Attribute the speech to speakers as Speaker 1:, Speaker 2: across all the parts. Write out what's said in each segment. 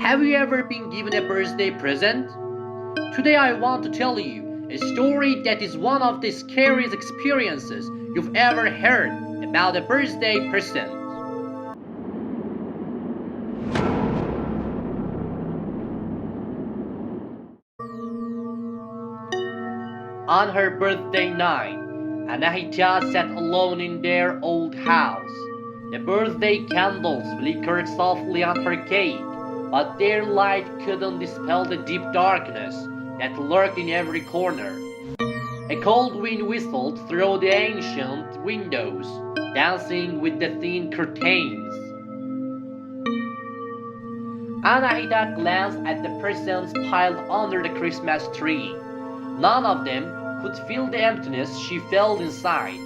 Speaker 1: Have you ever been given a birthday present? Today I want to tell you a story that is one of the scariest experiences you've ever heard about a birthday present. On her birthday night, Anahita sat alone in their old house. The birthday candles flickered softly on her cake, but their light couldn't dispel the deep darkness that lurked in every corner. A cold wind whistled through the ancient windows, dancing with the thin curtains. Anahita glanced at the presents piled under the Christmas tree. None of them could fill the emptiness she felt inside.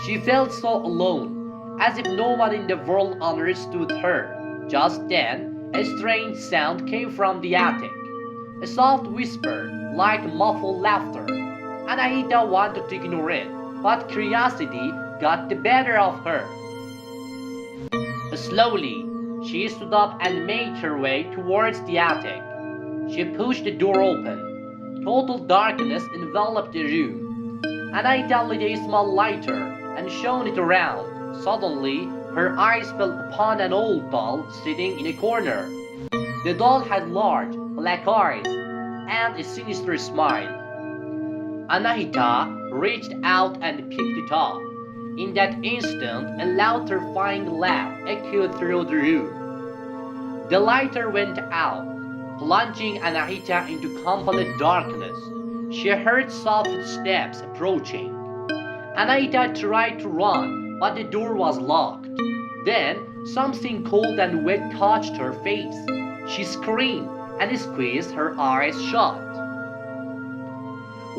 Speaker 1: She felt so alone, as if no one in the world understood her. Just then, a strange sound came from the attic. A soft whisper, like muffled laughter. Anahita wanted to ignore it, but curiosity got the better of her. Slowly, she stood up and made her way towards the attic. She pushed the door open. Total darkness enveloped the room. Anahita lit a small lighter and shone it around. Suddenly, her eyes fell upon an old doll sitting in a corner. The doll had large, black eyes and a sinister smile. Anahita reached out and picked it up. In that instant, a loud terrifying laugh echoed through the room. The lighter went out, plunging Anahita into complete darkness. She heard soft steps approaching. Anahita tried to run, but the door was locked. Then, something cold and wet touched her face. She screamed and squeezed her eyes shut.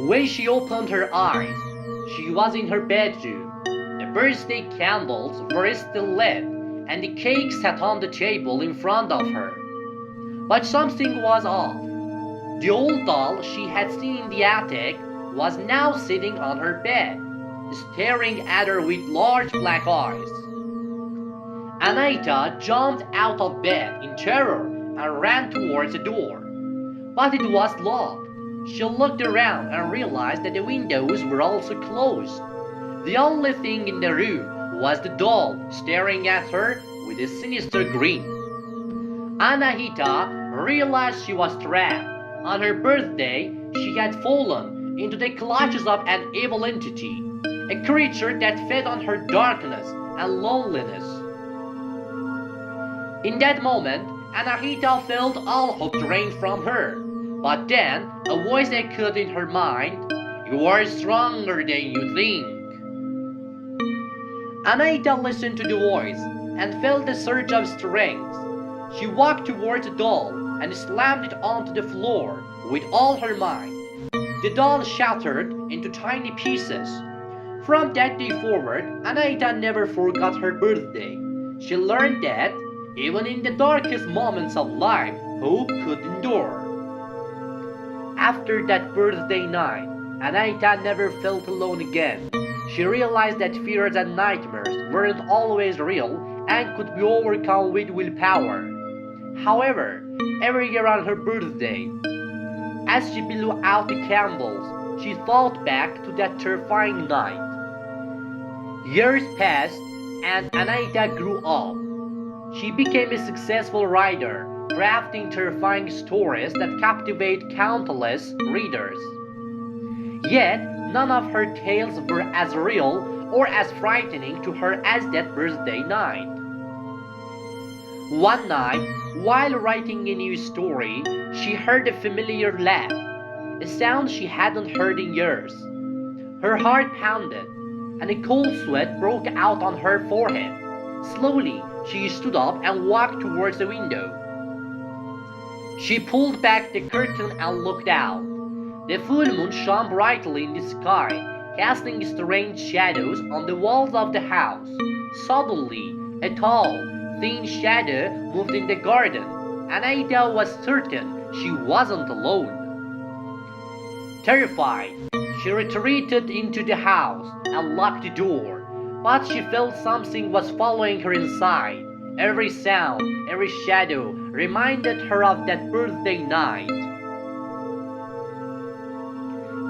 Speaker 1: When she opened her eyes, she was in her bedroom. The birthday candles were still lit, and the cake sat on the table in front of her. But something was off. The old doll she had seen in the attic was now sitting on her bed, staring at her with large black eyes. Anahita jumped out of bed in terror and ran towards the door. But it was locked. She looked around and realized that the windows were also closed. The only thing in the room was the doll staring at her with a sinister grin. Anahita realized she was trapped. On her birthday, she had fallen into the clutches of an evil entity, a creature that fed on her darkness and loneliness. In that moment, Anahita felt all hope drained from her. But then, a voice echoed in her mind, "You are stronger than you think." Anahita listened to the voice and felt a surge of strength. She walked towards the doll and slammed it onto the floor with all her might. The doll shattered into tiny pieces. From that day forward, Anahita never forgot her birthday. She learned that, even in the darkest moments of life, hope could endure. After that birthday night, Anahita never felt alone again. She realized that fears and nightmares weren't always real and could be overcome with willpower. However, every year on her birthday, as she blew out the candles, she thought back to that terrifying night. Years passed, and Anahita grew up. She became a successful writer, crafting terrifying stories that captivate countless readers. Yet, none of her tales were as real or as frightening to her as that birthday night. One night, while writing a new story, she heard a familiar laugh, a sound she hadn't heard in years. Her heart pounded, and a cold sweat broke out on her forehead. Slowly, she stood up and walked towards the window. She pulled back the curtain and looked out. The full moon shone brightly in the sky, casting strange shadows on the walls of the house. Suddenly, a tall, thin shadow moved in the garden. Anahita was certain she wasn't alone. Terrified, she retreated into the house and locked the door, but she felt something was following her inside, Every sound, every shadow reminded her of that birthday night.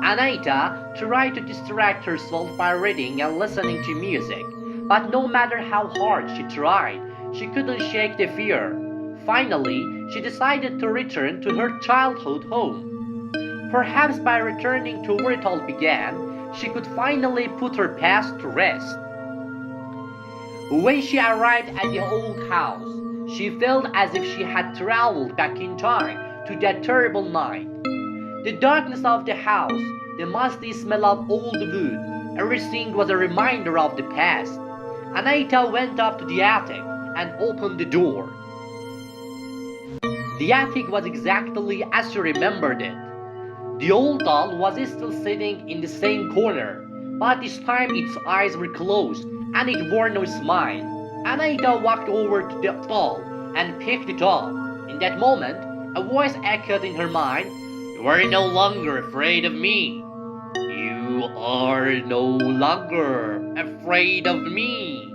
Speaker 1: Anahita tried to distract herself by reading and listening to music, but no matter how hard she tried, she couldn't shake the fear. Finally, she decided to return to her childhood home. Perhaps by returning to where it all began, she could finally put her past to rest. When she arrived at the old house, she felt as if she had traveled back in time to that terrible night. The darkness of the house, the musty smell of old wood, everything was a reminder of the past. Anahita went up to the attic and opened the door. The attic was exactly as she remembered it. The old doll was still sitting in the same corner, but this time its eyes were closed and it wore no smile. Anahita walked over to the doll and picked it up. In that moment, a voice echoed in her mind, "You are no longer afraid of me. You are no longer afraid of me."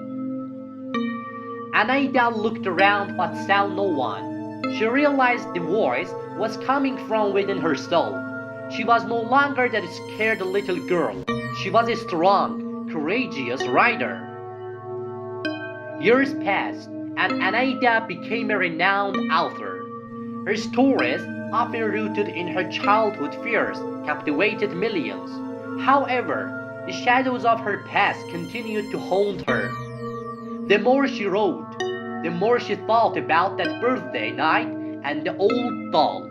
Speaker 1: Anahita looked around but saw no one. She realized the voice was coming from within herself. She was no longer that scared little girl. She was a strong, courageous rider. Years passed, and Anahita became a renowned author. Her stories, often rooted in her childhood fears, captivated millions. However, the shadows of her past continued to haunt her. The more she wrote, the more she thought about that birthday night and the old doll.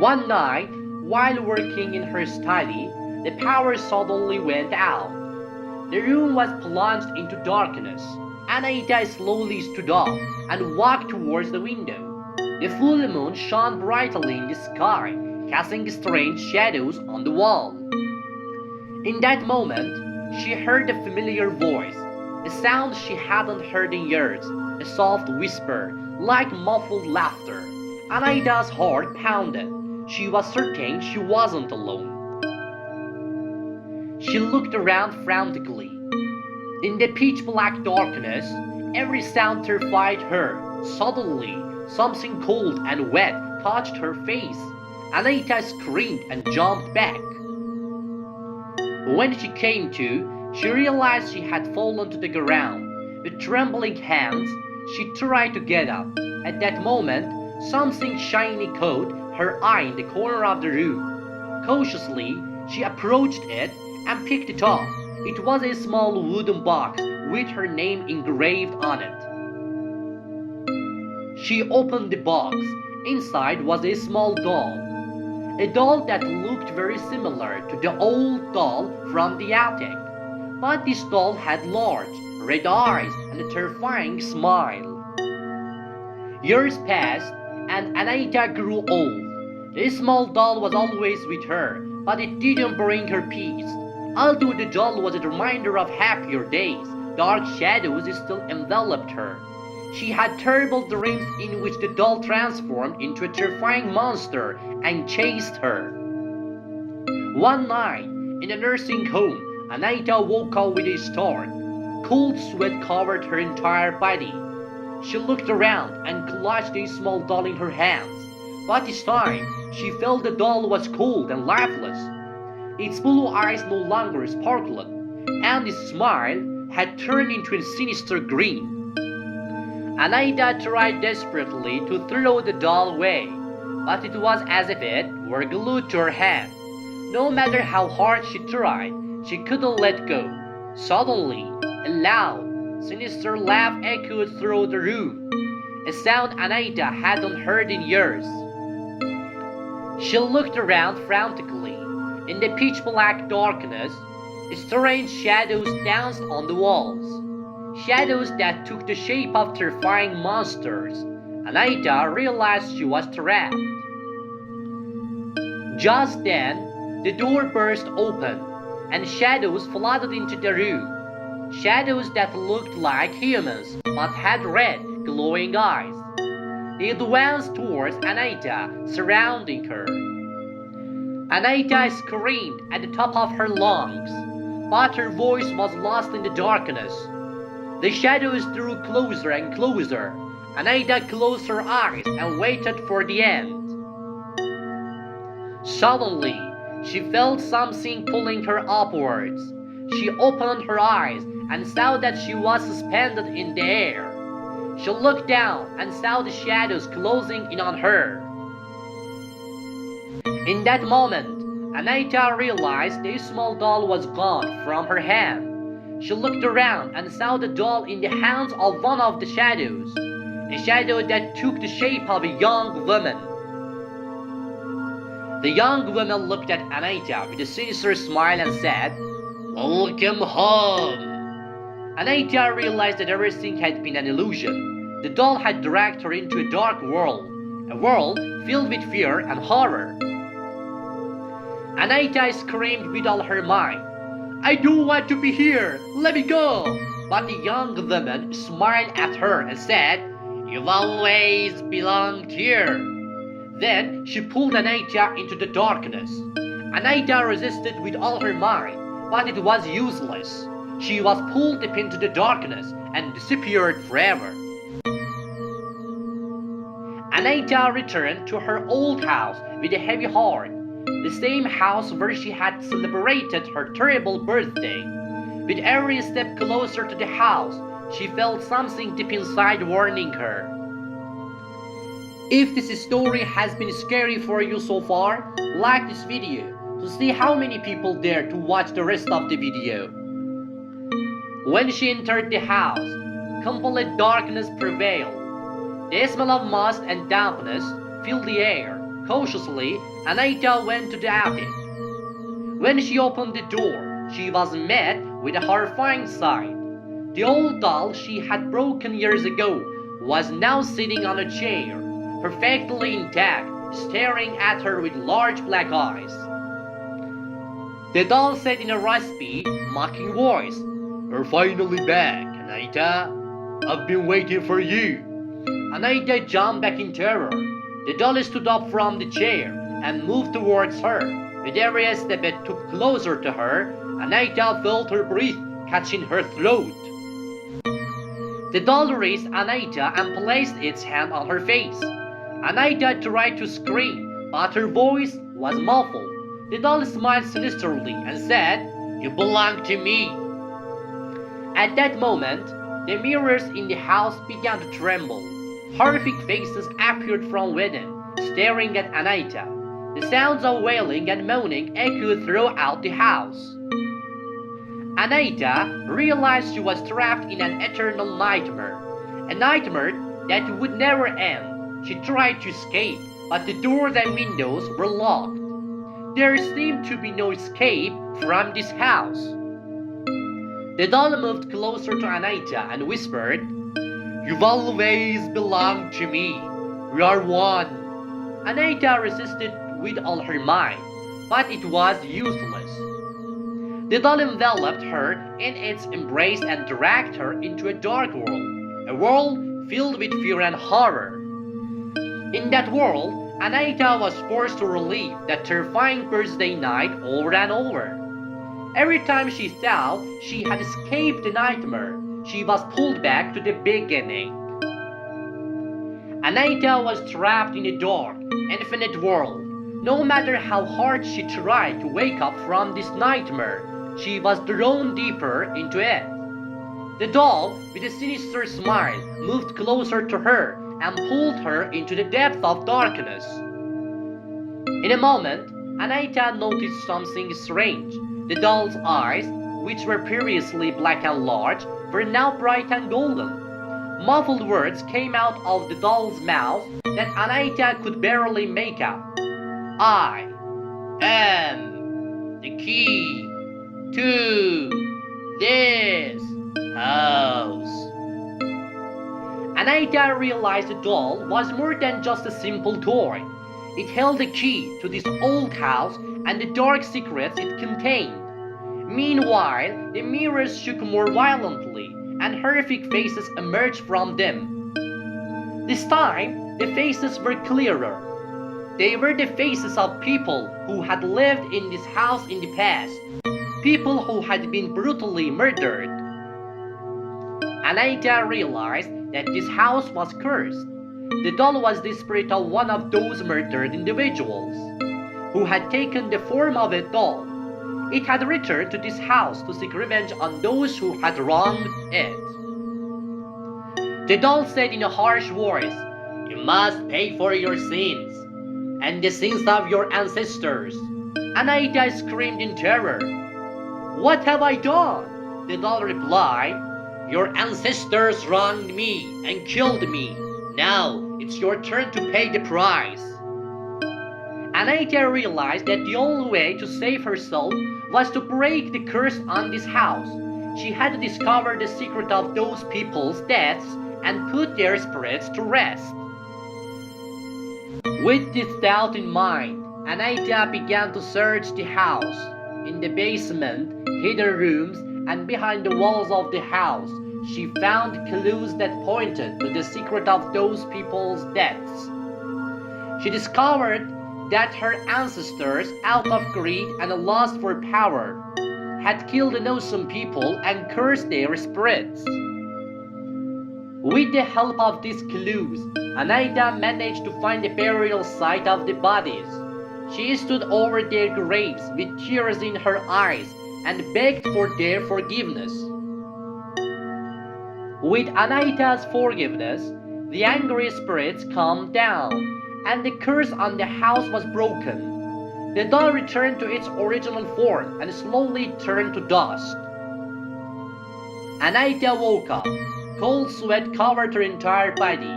Speaker 1: One night, while working in her study, the power suddenly went out. The room was plunged into darkness. Anahita slowly stood up and walked towards the window. The full moon shone brightly in the sky, casting strange shadows on the wall. In that moment, she heard a familiar voice, a sound she hadn't heard in years, a soft whisper, like muffled laughter. Anahita's heart pounded. She was certain she wasn't alone. She looked around frantically. In the pitch-black darkness, every sound terrified her. Suddenly, something cold and wet touched her face. Anahita screamed and jumped back. When she came to, she realized she had fallen to the ground. With trembling hands, she tried to get up. At that moment, something shiny caught her eye in the corner of the room. Cautiously, she approached it and picked it up. It was a small wooden box with her name engraved on it. She opened the box. Inside was a small doll. A doll that looked very similar to the old doll from the attic. But this doll had large, red eyes and a terrifying smile. Years passed, and Anahita grew old. The small doll was always with her, but it didn't bring her peace. Although the doll was a reminder of happier days, dark shadows still enveloped her. She had terrible dreams in which the doll transformed into a terrifying monster and chased her. One night, in a nursing home, Anahita woke up with a start. Cold sweat covered her entire body. She looked around and clutched a small doll in her hands. But this time, she felt the doll was cold and lifeless. Its blue eyes no longer sparkled, and its smile had turned into a sinister grin. Anahita tried desperately to throw the doll away, but it was as if it were glued to her hand. No matter how hard she tried, she couldn't let go. Suddenly, a loud, sinister laugh echoed through the room, a sound Anahita hadn't heard in years. She looked around frantically. In the pitch-black darkness, strange shadows danced on the walls. Shadows that took the shape of terrifying monsters. Anahita realized she was trapped. Just then, the door burst open, and shadows flooded into the room. Shadows that looked like humans, but had red, glowing eyes. They advanced towards Anahita, surrounding her. Anahita screamed at the top of her lungs, but her voice was lost in the darkness. The shadows drew closer and closer. Anahita closed her eyes and waited for the end. Suddenly, she felt something pulling her upwards. She opened her eyes and saw that she was suspended in the air. She looked down and saw the shadows closing in on her. In that moment, Anahita realized the small doll was gone from her hand. She looked around and saw the doll in the hands of one of the shadows, a shadow that took the shape of a young woman. The young woman looked at Anahita with a sinister smile and said, "Welcome home." Anahita realized that everything had been an illusion. The doll had dragged her into a dark world, a world filled with fear and horror. Anahita screamed with all her might, "I don't want to be here! Let me go!" But the young woman smiled at her and said, "You've always belonged here." Then she pulled Anahita into the darkness. Anahita resisted with all her might, but it was useless. She was pulled deep into the darkness and disappeared forever. Anahita returned to her old house with a heavy heart, the same house where she had celebrated her terrible birthday. With every step closer to the house, she felt something deep inside warning her. If this story has been scary for you so far, like this video to see how many people dare to watch the rest of the video. When she entered the house, complete darkness prevailed. The smell of musk and dampness filled the air. Cautiously, Anahita went to the attic. When she opened the door, she was met with a horrifying sight. The old doll she had broken years ago was now sitting on a chair, perfectly intact, staring at her with large black eyes. The doll said in a raspy, mocking voice, "You're finally back, Anahita. I've been waiting for you." Anahita jumped back in terror. The doll stood up from the chair and moved towards her. With every step it took closer to her, Anahita felt her breath catching her throat. The doll raised Anahita and placed its hand on her face. Anahita tried to scream, but her voice was muffled. The doll smiled sinisterly and said, "You belong to me." At that moment, the mirrors in the house began to tremble. Horrific faces appeared from within, staring at Anahita. The sounds of wailing and moaning echoed throughout the house. Anahita realized she was trapped in an eternal nightmare, a nightmare that would never end. She tried to escape, but the doors and windows were locked. There seemed to be no escape from this house. The doll moved closer to Anahita and whispered, "You've always belonged to me. We are one." Anahita resisted with all her might, but it was useless. The doll enveloped her in its embrace and dragged her into a dark world, a world filled with fear and horror. In that world, Anahita was forced to relive that terrifying birthday night over and over. Every time she thought she had escaped the nightmare, she was pulled back to the beginning. Anahita was trapped in a dark, infinite world. No matter how hard she tried to wake up from this nightmare, she was drawn deeper into it. The doll, with a sinister smile, moved closer to her and pulled her into the depth of darkness. In a moment, Anahita noticed something strange. The doll's eyes, which were previously black and large, were now bright and golden. Muffled words came out of the doll's mouth that Anahita could barely make out. "I am the key to this house." Anahita realized the doll was more than just a simple toy. It held the key to this old house and the dark secrets it contained. Meanwhile, the mirrors shook more violently, and horrific faces emerged from them. This time, the faces were clearer. They were the faces of people who had lived in this house in the past, people who had been brutally murdered. Anahita realized that this house was cursed. The doll was the spirit of one of those murdered individuals, who had taken the form of a doll. It had returned to this house to seek revenge on those who had wronged it. The doll said in a harsh voice, "You must pay for your sins, and the sins of your ancestors." Anahita screamed in terror. "What have I done?" The doll replied, "Your ancestors wronged me and killed me. Now it's your turn to pay the price." Anahita realized that the only way to save herself was to break the curse on this house. She had to discover the secret of those people's deaths and put their spirits to rest. With this thought in mind, Anahita began to search the house. In the basement, hidden rooms, and behind the walls of the house, she found clues that pointed to the secret of those people's deaths. She discovered that her ancestors, out of greed and a lust for power, had killed innocent people and cursed their spirits. With the help of these clues, Anahita managed to find the burial site of the bodies. She stood over their graves with tears in her eyes and begged for their forgiveness. With Anahita's forgiveness, the angry spirits calmed down, and the curse on the house was broken. The doll returned to its original form and slowly turned to dust. Anahita woke up. Cold sweat covered her entire body.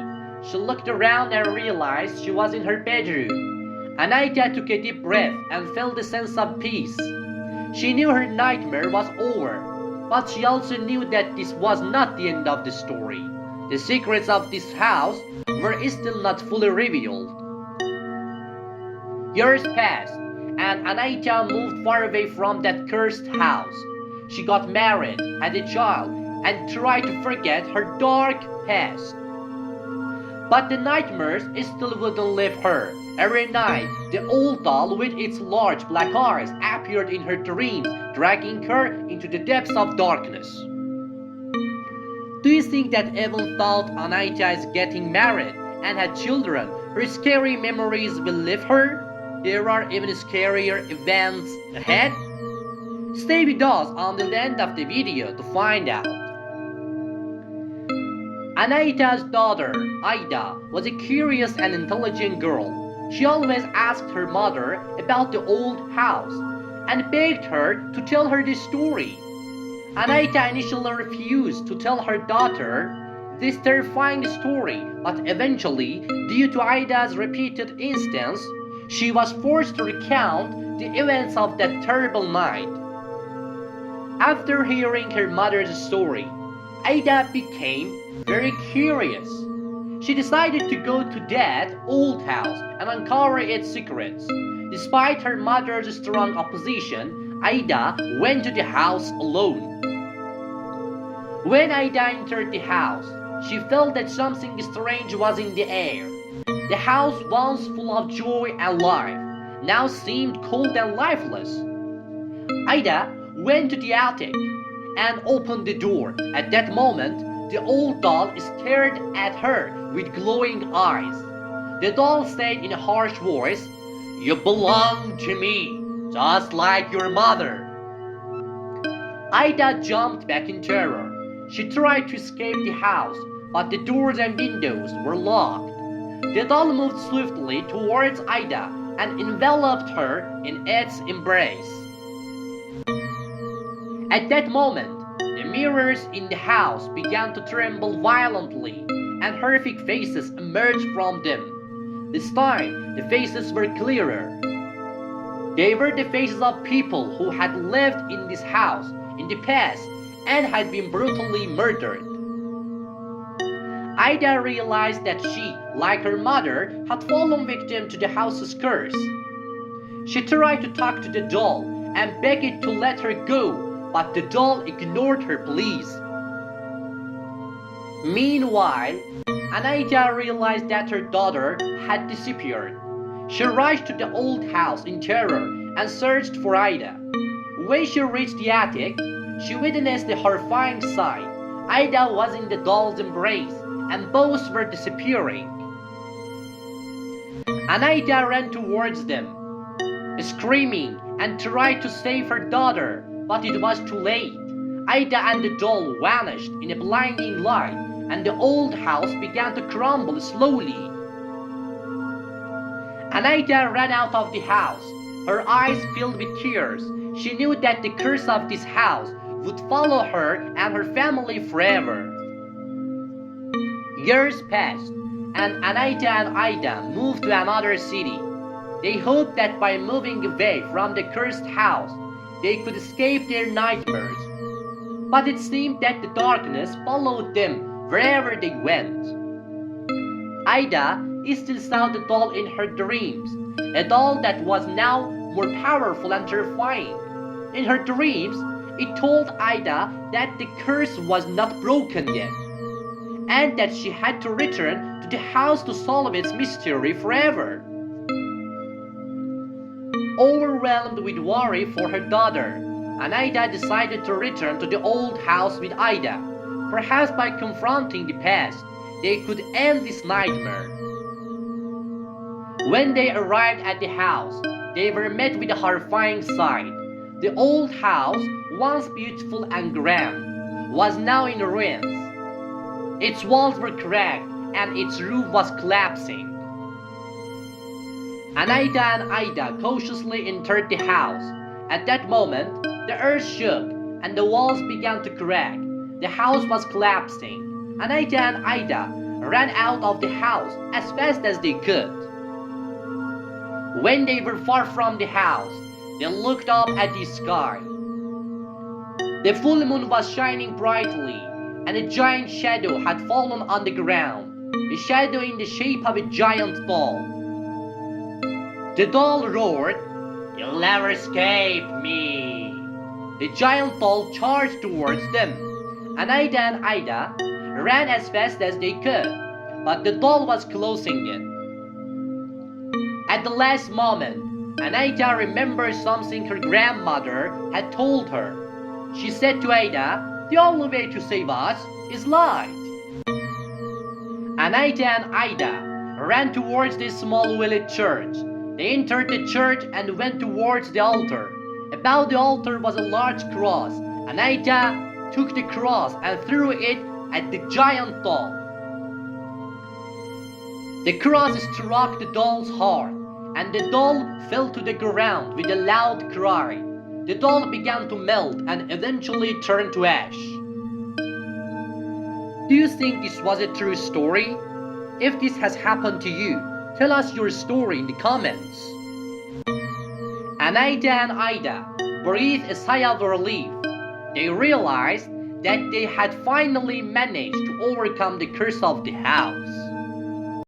Speaker 1: She looked around and realized she was in her bedroom. Anahita took a deep breath and felt a sense of peace. She knew her nightmare was over, but she also knew that this was not the end of the story. The secrets of this house were still not fully revealed. Years passed, and Anahita moved far away from that cursed house. She got married, had a child, and tried to forget her dark past. But the nightmares still wouldn't leave her. Every night, the old doll with its large black eyes appeared in her dreams, dragging her into the depths of darkness. Do you think that even though Anahita is getting married and had children, her scary memories will leave her? There are even scarier events ahead? Stay with us until the end of the video to find out. Anahita's daughter, Ida, was a curious and intelligent girl. She always asked her mother about the old house and begged her to tell her the story. Anahita initially refused to tell her daughter this terrifying story, but eventually, due to Ida's repeated instance, she was forced to recount the events of that terrible night. After hearing her mother's story, Ida became very curious. She decided to go to that old house and uncover its secrets. Despite her mother's strong opposition, Ida went to the house alone. When Ida entered the house, she felt that something strange was in the air. The house, once full of joy and life, now seemed cold and lifeless. Ida went to the attic and opened the door. At that moment, the old doll stared at her with glowing eyes. The doll said in a harsh voice, "You belong to me, just like your mother." Ida jumped back in terror. She tried to escape the house, but the doors and windows were locked. The doll moved swiftly towards Ida and enveloped her in its embrace. At that moment, the mirrors in the house began to tremble violently, and horrific faces emerged from them. This time, the faces were clearer. They were the faces of people who had lived in this house in the past and had been brutally murdered. Ida realized that she, like her mother, had fallen victim to the house's curse. She tried to talk to the doll and beg it to let her go, but the doll ignored her pleas. Meanwhile, Anahita realized that her daughter had disappeared. She rushed to the old house in terror and searched for Ida. When she reached the attic, she witnessed the horrifying sight. Ida was in the doll's embrace, and both were disappearing. Anahita ran towards them, screaming, and tried to save her daughter, but it was too late. Ida and the doll vanished in a blinding light, and the old house began to crumble slowly. Anahita ran out of the house, her eyes filled with tears. She knew that the curse of this house would follow her and her family forever. Years passed, and Anahita and Ida moved to another city. They hoped that by moving away from the cursed house, they could escape their nightmares. But it seemed that the darkness followed them wherever they went. Ida still saw the doll in her dreams, a doll that was now more powerful and terrifying. In her dreams, it told Ida that the curse was not broken yet, and that she had to return to the house to solve its mystery forever. Overwhelmed with worry for her daughter, Anahita decided to return to the old house with Ida. Perhaps by confronting the past, they could end this nightmare. When they arrived at the house, they were met with a horrifying sight. The old house, once beautiful and grand, was now in ruins. Its walls were cracked and its roof was collapsing. Anahita and Ida cautiously entered the house. At that moment, the earth shook and the walls began to crack. The house was collapsing. Anahita and Ida ran out of the house as fast as they could. When they were far from the house, they looked up at the sky. The full moon was shining brightly, and a giant shadow had fallen on the ground, a shadow in the shape of a giant doll. The doll roared, "You'll never escape me!" The giant doll charged towards them. Anahita and Ida ran as fast as they could, but the doll was closing in. At the last moment, Anahita remembered something her grandmother had told her. She said to Ida, "The only way to save us is light." Anahita and Ida ran towards the small village church. They entered the church and went towards the altar. Above the altar was a large cross. Anahita took the cross and threw it at the giant doll. The cross struck the doll's heart, and the doll fell to the ground with a loud cry. The doll began to melt and eventually turned to ash. Do you think this was a true story? If this has happened to you, tell us your story in the comments. Anahita and Ida breathed a sigh of relief. They realized that they had finally managed to overcome the curse of the house.